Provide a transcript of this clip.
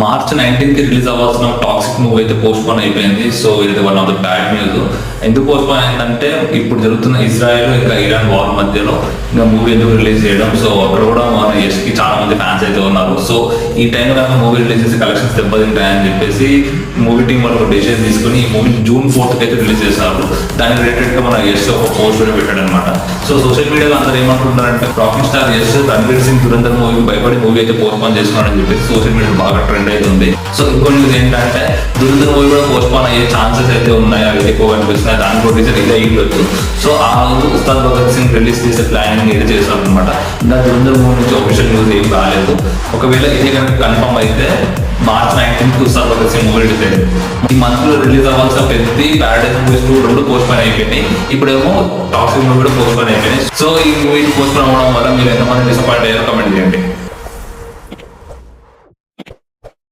March 19కి release అవ్వాల్సిన toxic movie అయితే post phone అయిపోయింది. సో ఇది one of the bad news. ఎందుకు పోస్ట్ పోన్ అయిందంటే ఇప్పుడు జరుగుతున్న ఇజ్రాయెల్ ఇంకా ఇరాన్ వార్ మధ్యలో ఇంకా మూవీ ఎందుకు రిలీజ్ చేయడం. సో అక్కడ కూడా మన యష్కి చాలా మంది ఫ్యాన్స్ అయితే ఉన్నారు. సో ఈ టైంలో కనుక మూవీ రిలీజ్ చేసి కలెక్షన్స్ దెబ్బతింటాయని చెప్పేసి మూవీ టీం వాళ్ళు డెసిషన్ తీసుకుని ఈ మూవీ June 4th అయితే రిలీజ్ చేస్తారు. దానికి రిలేటెడ్ గా మన యష్ ఒక పోస్ట్ కూడా పెట్టాడు అనమాట. సో సోషల్ మీడియాలో అందరూ ఏమంటున్నారంటే rocking star Yash Ranveer Singh Dhurandhar movie భయపడి మూవీ అయితే పోస్ట్ పోన్ చేస్తున్నాడని చెప్పేసి సోషల్ మీడియా బాగా ట్రెండ్ అయితే ఉంది. సో ఇంకో న్యూస్ ఏంటంటే దురంధర్ మూవీ కూడా పోస్ట్ పోన్ అయ్యే ఛాన్సెస్ అయితే ఉన్నాయి, అవి ఎక్కువ కనిపిస్తున్నాయి. దానికి రీజన్ ఇదే అయ్యొచ్చు. సో ఆ రోజు ఉస్తాద్ భగత్ సింగ్ రిలీజ్ చేసే ప్లానింగ్ అయితే చేశారు అనమాట. ఇంకా దురంధర్ మూవీ నుంచి ఆఫీషియల్ న్యూస్ ఏం రాలేదు. ఒకవేళ ఇదే కనుక కన్ఫర్మ్ అయితే March 19th Ustaad Bhagat Singh movie release అయింది. ఈ మంత్ లో రిలీజ్ అవ్వాల్సిన పెద్ద ప్యారడైజ్ మూవీస్ రెండు పోస్ట్ పోన్ అయిపోయినాయి. ఇప్పుడేమో టాక్సిక్ మూవీ కూడా పోస్ట్ పోన్ అయిపోయినాయి. సో ఈ మూవీ పోస్ట్ పోన్ అవ్వడం వల్ల మీరు ఎంతమంది డిసప్పాయింట్ అయ్యారో కమెంట్ చేయండి.